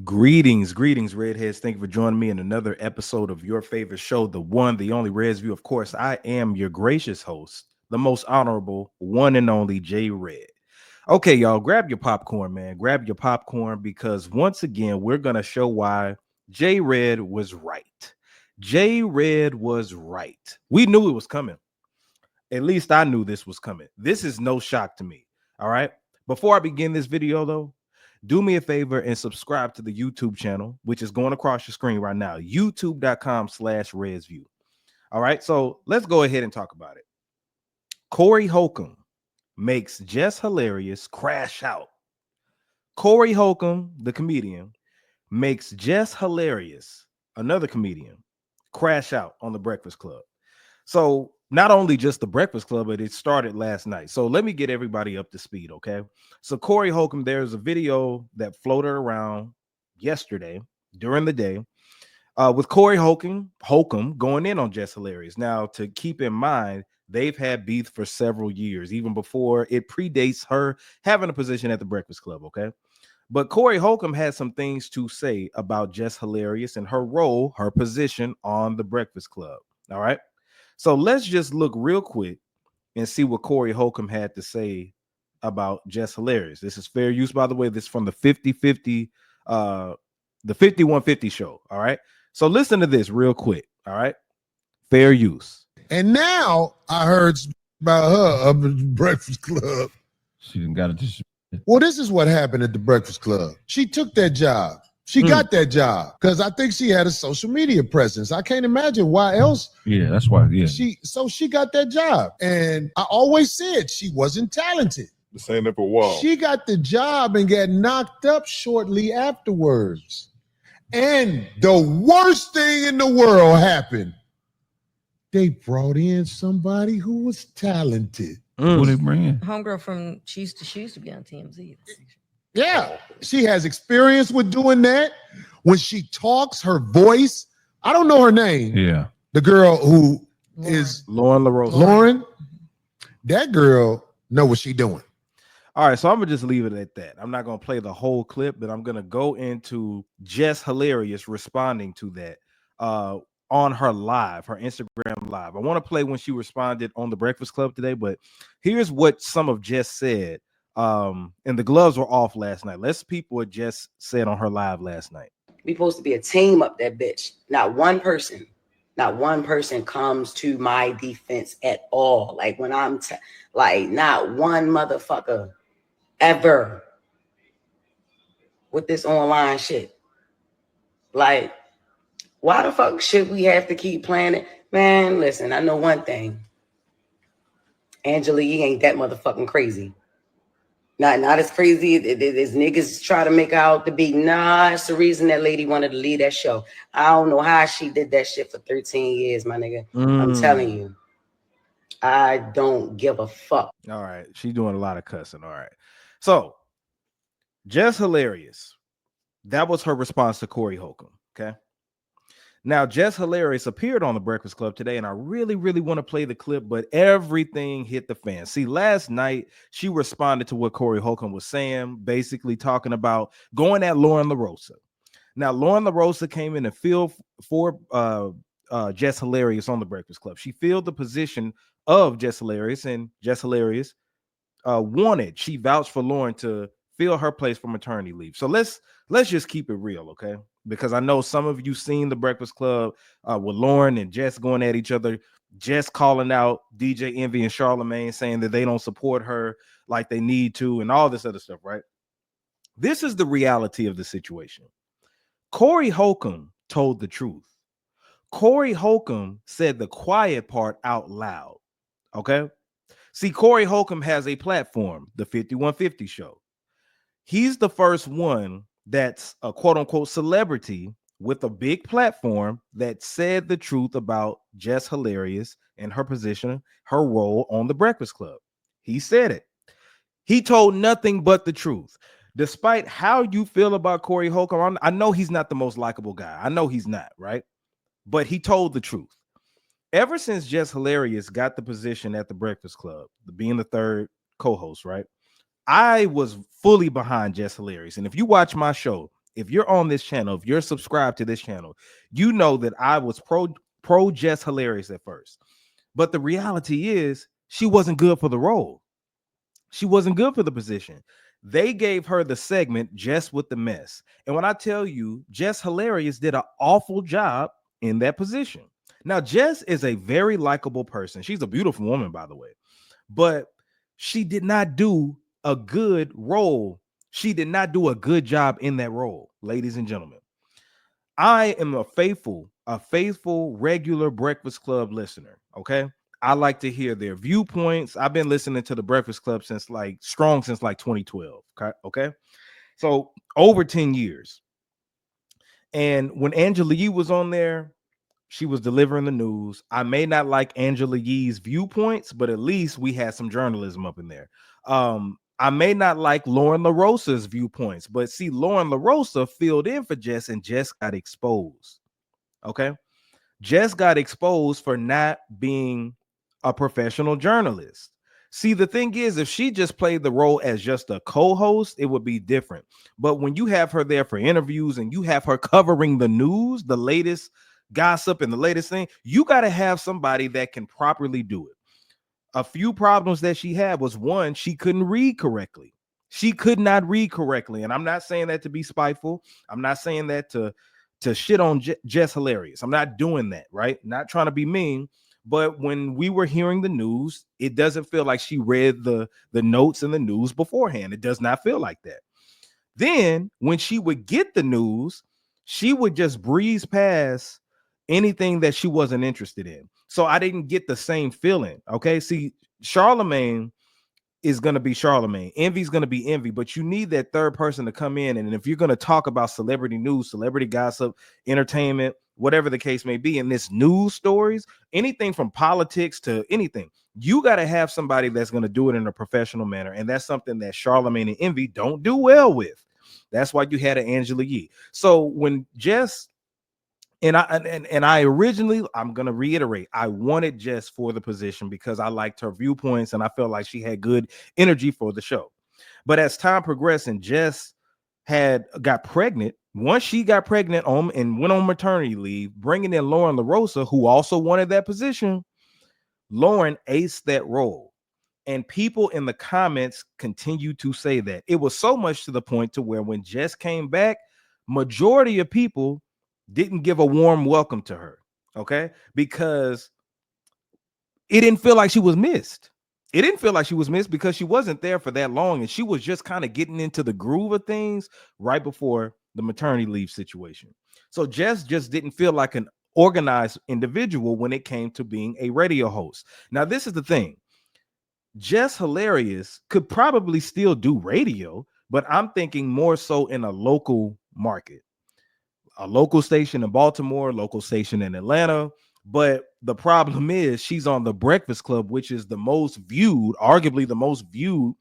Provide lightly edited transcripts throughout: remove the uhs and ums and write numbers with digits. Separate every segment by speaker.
Speaker 1: Greetings, Redheads. Thank you for joining me in another episode of your favorite show, the one, the only Reds View. Of course, I am your gracious host, the most honorable, one and only J Red. Okay, y'all, grab your popcorn, man. Grab your popcorn because once again, we're going to show why J Red was right. J Red was right. We knew it was coming. At least I knew this was coming. This is no shock to me. All right. Before I begin this video, though, do me a favor and subscribe to the YouTube channel, which is going across your screen right now, youtube.com/RedsView. All right, so let's go ahead and talk about it. Corey Holcomb makes Jess Hilarious crash out. Corey Holcomb, the comedian, makes Jess Hilarious, another comedian, crash out on the Breakfast Club. So not only just the Breakfast Club, but it started last night. So let me get everybody up to speed, okay? So Corey Holcomb, there's a video that floated around yesterday during the day with Corey Holcomb going in on Jess Hilarious. Now, to keep in mind, they've had beef for several years, even before it predates her having a position at the Breakfast Club, okay? But Corey Holcomb had some things to say about Jess Hilarious and her role, her position on the Breakfast Club, all right? So let's just look real quick and see what Corey Holcomb had to say about Jess Hilarious. This is fair use, by the way. This is from the 50-50, the 5150 show. All right. So listen to this real quick. All right. Fair use.
Speaker 2: And now I heard about her up at the Breakfast Club.
Speaker 3: She didn't got it.
Speaker 2: Well, this is what happened at the Breakfast Club. She took that job. She got that job because I think she had a social media presence. I can't imagine why else.
Speaker 3: Yeah, that's why. Yeah.
Speaker 2: She got that job. And I always said she wasn't talented.
Speaker 4: The same up a wall.
Speaker 2: She got the job and got knocked up shortly afterwards. And the worst thing in the world happened. They brought in somebody who was talented.
Speaker 3: Who they bring in?
Speaker 5: Homegirl from she used to be on TMZ.
Speaker 2: Yeah, she has experience with doing that. When she talks, her voice, I don't know her name.
Speaker 3: Yeah.
Speaker 2: The girl who
Speaker 5: Lauren.
Speaker 2: is
Speaker 1: Lauren LaRosa.
Speaker 2: Lauren, that girl know what she doing.
Speaker 1: All right, so I'm gonna just leave it at that. I'm not gonna play the whole clip, but I'm gonna go into Jess Hilarious responding to that on her live, her Instagram live. I want to play when she responded on the Breakfast Club today, but here's what some of Jess said. And the gloves were off last night. Let's peep what Jess said on her live last night.
Speaker 6: We supposed to be a team up that bitch. Not one person comes to my defense at all. Like when I'm like not one motherfucker ever with this online shit. Like, why the fuck should we have to keep playing it? Man, listen, I know one thing. Angela, you ain't that motherfucking crazy. Not as crazy as niggas try to make out to be. Nah, it's the reason that lady wanted to leave that show. I don't know how she did that shit for 13 years, my nigga. I'm telling you. I don't give a fuck.
Speaker 1: All right. She's doing a lot of cussing. All right. So, Jess Hilarious. That was her response to Corey Holcomb. Okay. Now, Jess Hilarious appeared on the Breakfast Club today, and I really, really want to play the clip, but everything hit the fan. See, last night, she responded to what Corey Holcomb was saying, basically talking about going at Lauren LaRosa. Now, Lauren LaRosa came in and filled for Jess Hilarious on the Breakfast Club. She filled the position of Jess Hilarious, and Jess Hilarious she vouched for Lauren to fill her place for maternity leave. So let's just keep it real, okay? Because I know some of you seen the Breakfast Club with Lauren and Jess going at each other. Jess calling out DJ Envy and Charlamagne, saying that they don't support her like they need to, and all this other stuff, right? This is the reality of the situation. Corey Holcomb told the truth. Corey Holcomb said the quiet part out loud, okay? See, Corey Holcomb has a platform, the 5150 show. He's the first one that's a quote-unquote celebrity with a big platform that said the truth about Jess Hilarious and her position, her role on the Breakfast Club. He said it. He told nothing but the truth. Despite how you feel about Corey Holcomb, I know he's not the most likable guy. I know he's not, right? But he told the truth. Ever since Jess Hilarious got the position at the Breakfast Club, being the third co-host, right? I was fully behind Jess Hilarious. And if you watch my show, if you're on this channel, if you're subscribed to this channel, you know that I was pro Jess Hilarious at first. But the reality is she wasn't good for the role. She wasn't good for the position. They gave her the segment Jess with the mess. And when I tell you, Jess Hilarious did an awful job in that position. Now, Jess is a very likable person. She's a beautiful woman, by the way, but she did not do a good role. She did not do a good job in that role, ladies and gentlemen. I am a faithful, regular Breakfast Club listener. Okay. I like to hear their viewpoints. I've been listening to the Breakfast Club since since 2012. Okay. So over 10 years. And when Angela Yee was on there, she was delivering the news. I may not like Angela Yee's viewpoints, but at least we had some journalism up in there. I may not like Lauren LaRosa's viewpoints, but see, Lauren LaRosa filled in for Jess, and Jess got exposed. Okay. Jess got exposed for not being a professional journalist. See, the thing is, if she just played the role as just a co-host, it would be different. But when you have her there for interviews and you have her covering the news, the latest gossip and the latest thing, you got to have somebody that can properly do it. A few problems that she had was, one, she couldn't read correctly. She could not read correctly. And I'm not saying that to be spiteful. I'm not saying that to shit on Jess Hilarious. I'm not doing that, right? Not trying to be mean. But when we were hearing the news, it doesn't feel like she read the notes in the news beforehand. It does not feel like that. Then when she would get the news, she would just breeze past anything that she wasn't interested in. So I didn't get the same feeling. Okay. See, Charlemagne is going to be Charlemagne. Envy's going to be Envy, but you need that third person to come in. And if you're going to talk about celebrity news, celebrity gossip, entertainment, whatever the case may be, in this news stories, anything from politics to anything, you got to have somebody that's going to do it in a professional manner. And that's something that Charlemagne and Envy don't do well with. That's why you had an Angela Yee. So when Jess and I originally, I'm gonna reiterate, I wanted Jess for the position because I liked her viewpoints and I felt like she had good energy for the show. But as time progressed and Jess got pregnant, once she got pregnant and went on maternity leave, bringing in Lauren LaRosa, who also wanted that position, Lauren aced that role. And people in the comments continue to say that. It was so much to the point to where when Jess came back, majority of people didn't give a warm welcome to her, okay? Because it didn't feel like she was missed. It didn't feel like she was missed because she wasn't there for that long and she was just kind of getting into the groove of things right before the maternity leave situation. So Jess just didn't feel like an organized individual when it came to being a radio host. Now, this is the thing. Jess Hilarious could probably still do radio, but I'm thinking more so in a local market. A local station in Baltimore, local station in Atlanta. But the problem is she's on the Breakfast Club, which is the most viewed, arguably the most viewed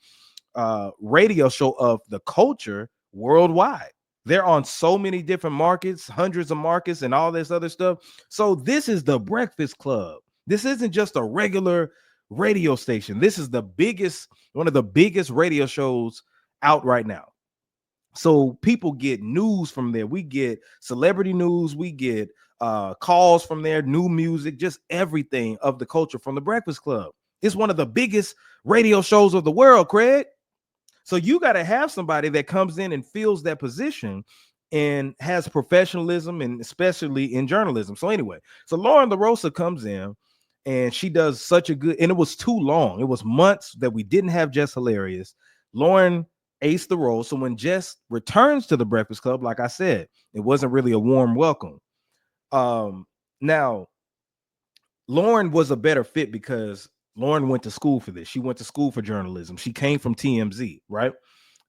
Speaker 1: radio show of the culture worldwide. They're on so many different markets, hundreds of markets and all this other stuff. So this is the Breakfast Club. This isn't just a regular radio station. This is the biggest, one of the biggest radio shows out right now. So people get news from there. We get celebrity news. We get calls from there, new music, just everything of the culture from the Breakfast Club. It's one of the biggest radio shows of the world, Craig. So you got to have somebody that comes in and fills that position and has professionalism, and especially in journalism. So anyway, so Lauren LaRosa comes in and she does such a good, and it was too long. It was months that we didn't have Jess Hilarious. Lauren aced the role. So when Jess returns to the Breakfast Club, like I said, it wasn't really a warm welcome. Now, Lauren was a better fit because Lauren went to school for this. She went to school for journalism. She came from TMZ, right?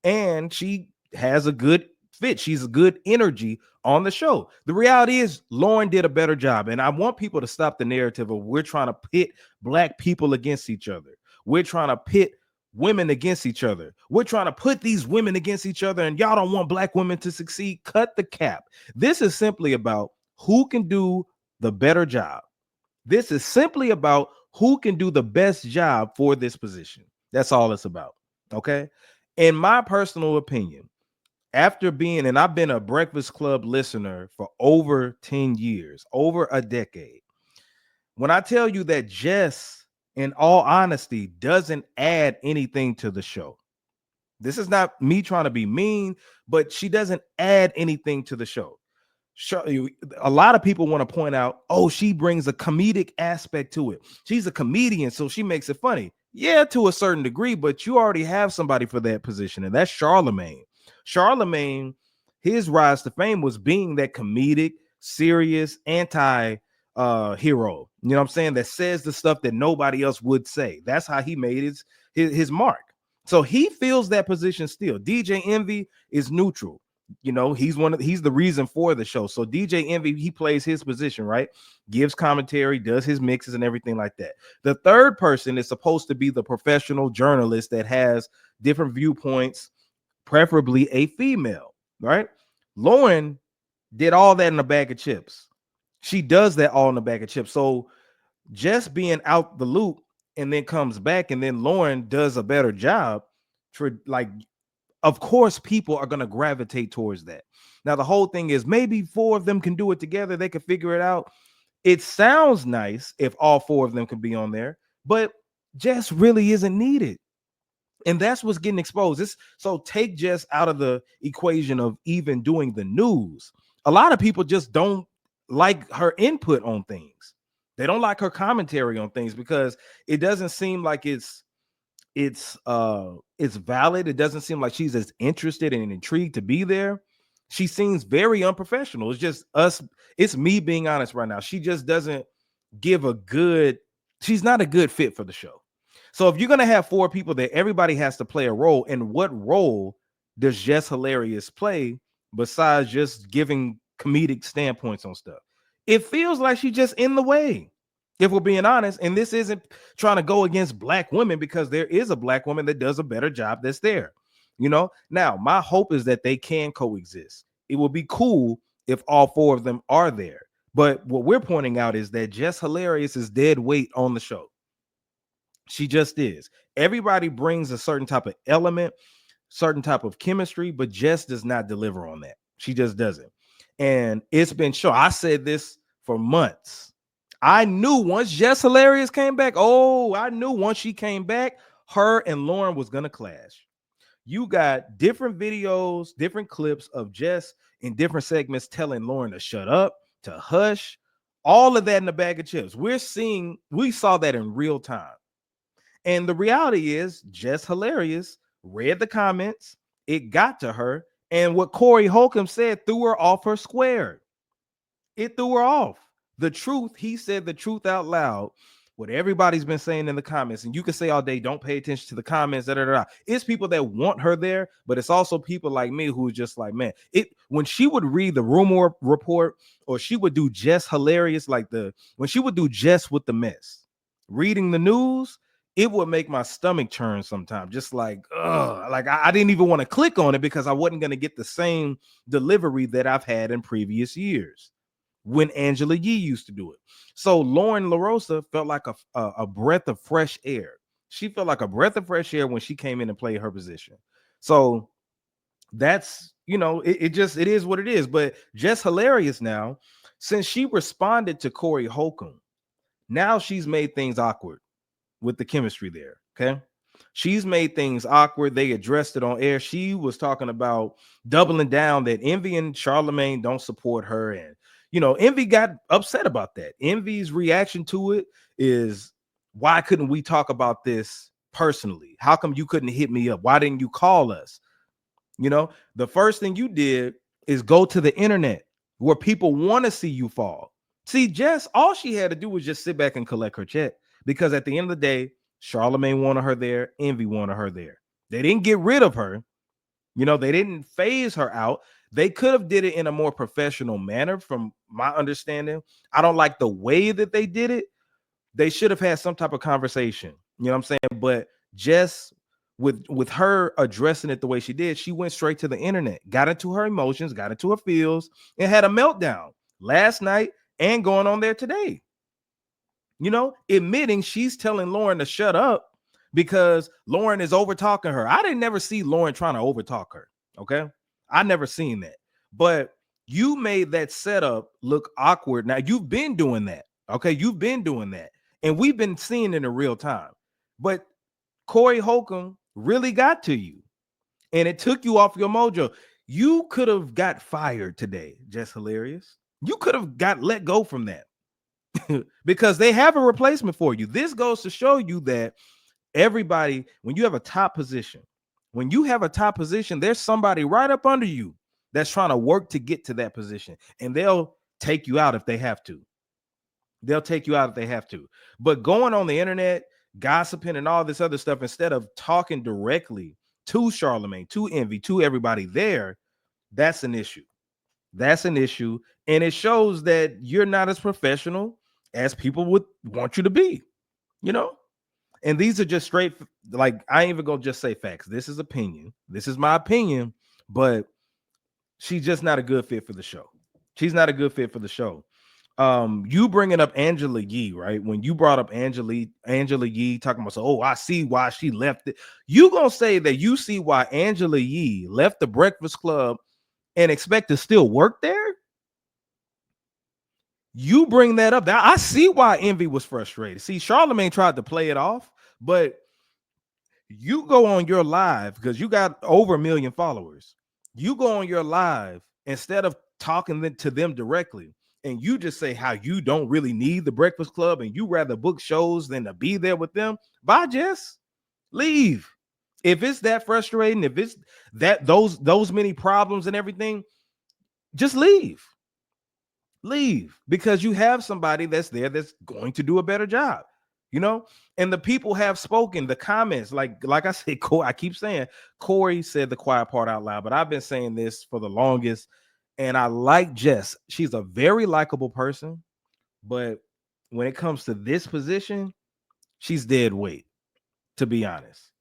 Speaker 1: And she has a good fit. She's a good energy on the show. The reality is Lauren did a better job. And I want people to stop the narrative of we're trying to pit black people against each other. We're trying to pit women against each other. We're trying to put these women against each other and y'all don't want black women to succeed. Cut the cap. This is simply about who can do the better job. This is simply about who can do the best job for this position. That's all it's about. Okay. In my personal opinion, after being, and I've been a Breakfast Club listener for over 10 years, over a decade. When I tell you that Jess, in all honesty, doesn't add anything to the show. This is not me trying to be mean, but she doesn't add anything to the show. A lot of people want to point out, oh, she brings a comedic aspect to it. She's a comedian, so she makes it funny. Yeah, to a certain degree, but you already have somebody for that position, and that's Charlemagne. Charlemagne, his rise to fame was being that comedic, serious, anti hero. You know what I'm saying? That says the stuff that nobody else would say. That's how he made his mark. So he feels that position still. DJ Envy is neutral. You know, he's the reason for the show. So DJ Envy, he plays his position, right? Gives commentary, does his mixes and everything like that. The third person is supposed to be the professional journalist that has different viewpoints, preferably a female, right? Lauren did all that in a bag of chips. She does that all in a bag of chips. So just being out the loop and then comes back and then Lauren does a better job for like, of course, people are going to gravitate towards that. Now, the whole thing is maybe four of them can do it together. They can figure it out. It sounds nice if all four of them can be on there, but Jess really isn't needed. And that's what's getting exposed. So take Jess out of the equation of even doing the news. A lot of people just don't like her input on things. They don't like her commentary on things because it doesn't seem like it's valid. It doesn't seem like she's as interested and intrigued to be there. She seems very unprofessional. It's just us. It's me being honest right now. She just doesn't give she's not a good fit for the show. So if you're going to have four people that everybody has to play a role, and what role does Jess Hilarious play besides just giving comedic standpoints on stuff? It feels like she's just in the way, if we're being honest. And this isn't trying to go against black women, because there is a black woman that does a better job that's there. You know, now my hope is that they can coexist. It will be cool if all four of them are there. But what we're pointing out is that Jess Hilarious is dead weight on the show. She just is. Everybody brings a certain type of element, certain type of chemistry, but Jess does not deliver on that. She just doesn't. And it's been shown. I said this for months. I knew once Jess Hilarious came back, I knew once she came back, her and Lauren was going to clash. You got different videos, different clips of Jess in different segments telling Lauren to shut up, to hush, all of that in the bag of chips. We saw that in real time. And the reality is, Jess Hilarious read the comments, it got to her, and what Corey Holcomb said threw her off her square. It threw her off. The truth, he said the truth out loud, what everybody's been saying in the comments, and you can say all day, don't pay attention to the comments, It's people that want her there, but it's also people like me who are just like, man, when she would read the rumor report, or she would do Jess Hilarious, when she would do Jess with the mess, reading the news, it would make my stomach churn sometimes. Just like, I didn't even want to click on it because I wasn't going to get the same delivery that I've had in previous years when Angela Yee used to do it. So Lauren LaRosa felt like a breath of fresh air. She felt like a breath of fresh air when she came in and played her position. So that's, it is what it is. But Jess Hilarious now, since she responded to Corey Holcomb, now she's made things awkward with the chemistry there. Okay. She's made things awkward. They addressed it on air. She was talking about doubling down that Envy and Charlemagne don't support her. And, Envy got upset about that. Envy's reaction to it is, why couldn't we talk about this personally? How come you couldn't hit me up? Why didn't you call us? The first thing you did is go to the internet where people want to see you fall. See, Jess, all she had to do was just sit back and collect her check. Because at the end of the day, Charlemagne wanted her there. Envy wanted her there. They didn't get rid of her. They didn't phase her out. They could have did it in a more professional manner, from my understanding. I don't like the way that they did it. They should have had some type of conversation. You know what I'm saying? But Jess, with her addressing it the way she did, she went straight to the internet, got into her emotions, got into her feels, and had a meltdown last night and going on there today. Admitting she's telling Lauren to shut up because Lauren is over talking her. I didn't never see Lauren trying to over talk her. Okay. I never seen that. But you made that setup look awkward. Now you've been doing that. Okay, you've been doing that. And we've been seeing it in real time. But Corey Holcomb really got to you. And it took you off your mojo. You could have got fired today, Jess Hilarious. You could have got let go from that because they have a replacement for you. This goes to show you that everybody, when you have a top position, there's somebody right up under you that's trying to work to get to that position, and they'll take you out if they have to. But going on the internet, gossiping and all this other stuff, instead of talking directly to Charlemagne, to Envy, to everybody there, that's an issue. And it shows that you're not as professional as people would want you to be, you know? And these are just straight, like, I ain't even gonna just say facts. This is opinion. This is my opinion, but she's just not a good fit for the show. You bringing up Angela Yee, right? When you brought up Angela Yee talking about, so, oh, I see why she left it. You gonna say that you see why Angela Yee left the Breakfast Club and expect to still work there? You bring that up. I see why Envy was frustrated. See, Charlemagne tried to play it off, but you go on your live because you got over 1 million followers. You go on your live instead of talking to them directly, and you just say how you don't really need the Breakfast Club and you rather book shows than to be there with them. Bye, Jess. Leave. If it's that frustrating, if it's that those many problems and everything, just leave. Because you have somebody that's there that's going to do a better job, you know. And the people have spoken. The comments, like I said, I keep saying Corey said the quiet part out loud, but I've been saying this for the longest. And I like Jess. She's a very likable person, but when it comes to this position, she's dead weight, to be honest.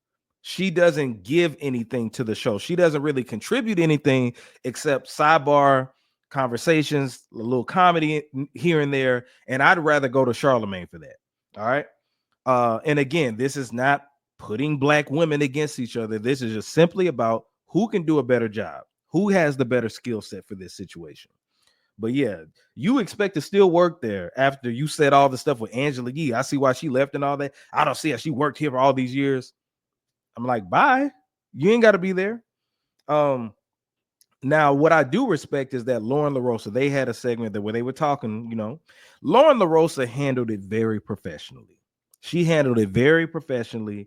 Speaker 1: She doesn't give anything to the show. She doesn't really contribute anything except sidebar conversations, a little comedy here and there. And I'd rather go to Charlemagne for that. All right. And again, this is not putting black women against each other. This is just simply about who can do a better job, who has the better skill set for this situation. But yeah, you expect to still work there after you said all the stuff with Angela Yee. I see why she left and all that. I don't see how she worked here for all these years. I'm like, bye. You ain't got to be there. Now, what I do respect is that Lauren LaRosa, they had a segment where they were talking, you know. Lauren LaRosa handled it very professionally. She handled it very professionally,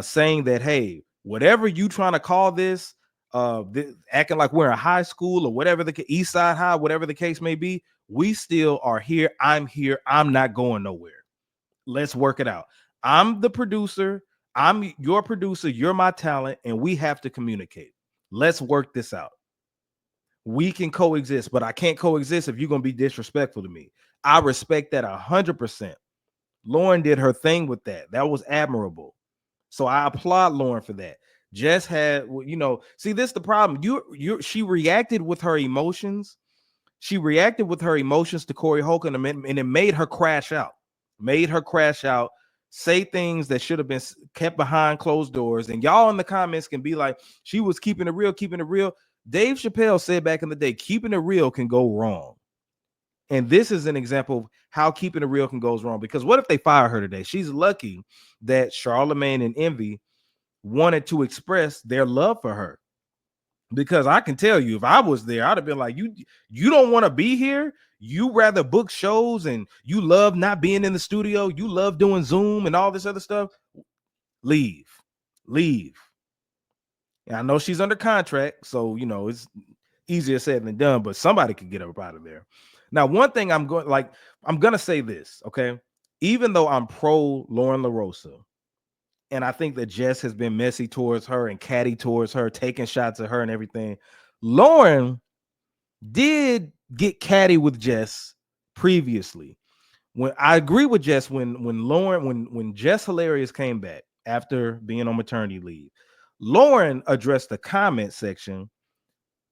Speaker 1: saying that, hey, whatever you trying to call this, acting like we're in high school or whatever, the East Side High, whatever the case may be, we still are here. I'm here. I'm not going nowhere. Let's work it out. I'm the producer. I'm your producer. You're my talent, and we have to communicate. Let's work this out. We can coexist, but I can't coexist if you're going to be disrespectful to me. I respect that 100%. Lauren did her thing with that. That was admirable. So I applaud Lauren for that. Jess had, you know, see, this is the problem. She reacted with her emotions. She reacted with her emotions to Corey Holcomb, and it made her crash out. Say things that should have been kept behind closed doors. And y'all in the comments can be like, she was keeping it real. Dave Chappelle said back in the day, keeping it real can go wrong. And this is an example of how keeping it real can go wrong. Because what if they fire her today? She's lucky that Charlemagne and Envy wanted to express their love for her. Because I can tell you, if I was there, I'd have been like, you don't want to be here. You rather book shows and you love not being in the studio. You love doing Zoom and all this other stuff. Leave. And I know she's under contract, so, you know, it's easier said than done, but somebody could get her out of there. Now, one thing I'm going to say this, okay? Even though I'm pro Lauren LaRosa, and I think that Jess has been messy towards her and catty towards her, taking shots at her and everything, Lauren did get catty with Jess previously. When I agree with Jess, when Jess Hilarious came back after being on maternity leave, Lauren addressed the comment section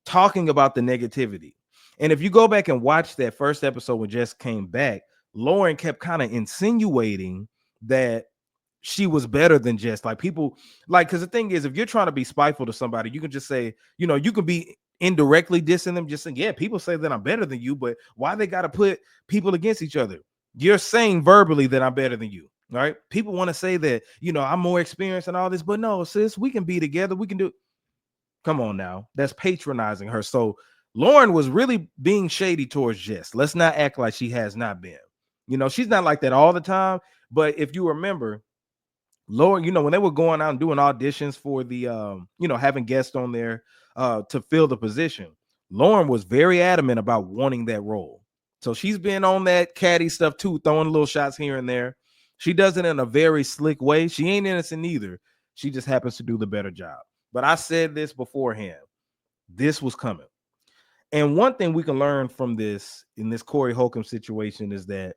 Speaker 1: talking about the negativity. And if you go back and watch that first episode when Jess came back, Lauren kept kind of insinuating that she was better than Jess. Like, people, like, because the thing is, if you're trying to be spiteful to somebody, you can just say, you know, you can be indirectly dissing them, just saying, yeah, people say that I'm better than you, but why they got to put people against each other? You're saying verbally that I'm better than you, right? People want to say that, I'm more experienced and all this, but no, sis, we can be together. We can do. Come on now. That's patronizing her. So Lauren was really being shady towards Jess. Let's not act like she has not been. She's not like that all the time. But if you remember, Lauren, when they were going out and doing auditions for the having guests on there to fill the position, Lauren was very adamant about wanting that role. So she's been on that catty stuff too, throwing little shots here and there. She does it in a very slick way. She ain't innocent either. She just happens to do the better job. But I said this beforehand. This was coming. And one thing we can learn from this in this Corey Holcomb situation is that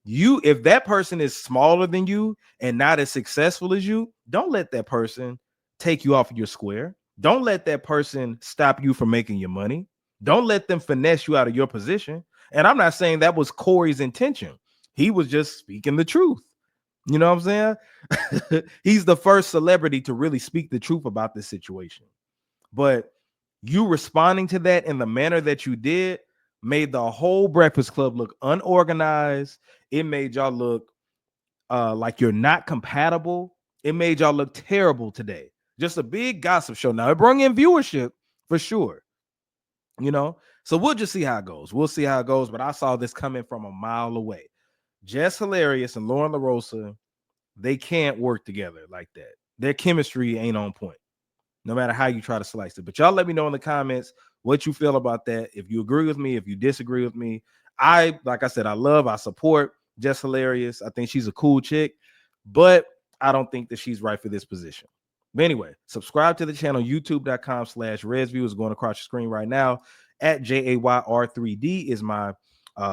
Speaker 1: if that person is smaller than you and not as successful as you, don't let that person take you off of your square. Don't let that person stop you from making your money. Don't let them finesse you out of your position. And I'm not saying that was Corey's intention. He was just speaking the truth. You know what I'm saying? He's the first celebrity to really speak the truth about this situation. But you responding to that in the manner that you did made the whole Breakfast Club look unorganized. It made y'all look like you're not compatible. It made y'all look terrible today. Just a big gossip show. Now, it brought in viewership for sure. So we'll just see how it goes. We'll see how it goes. But I saw this coming from a mile away. Jess Hilarious and Lauren LaRosa, they can't work together like that. Their chemistry ain't on point, no matter how you try to slice it. But y'all let me know in the comments what you feel about that. If you agree with me, if you disagree with me. Like I said, I support Jess Hilarious. I think she's a cool chick, but I don't think that she's right for this position. But anyway, subscribe to the channel, youtube.com/ResView is going across your screen right now. At JAYR3D is my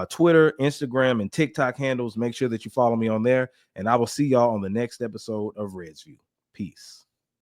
Speaker 1: Twitter, Instagram, and TikTok handles. Make sure that you follow me on there, and I will see y'all on the next episode of ResView. Peace.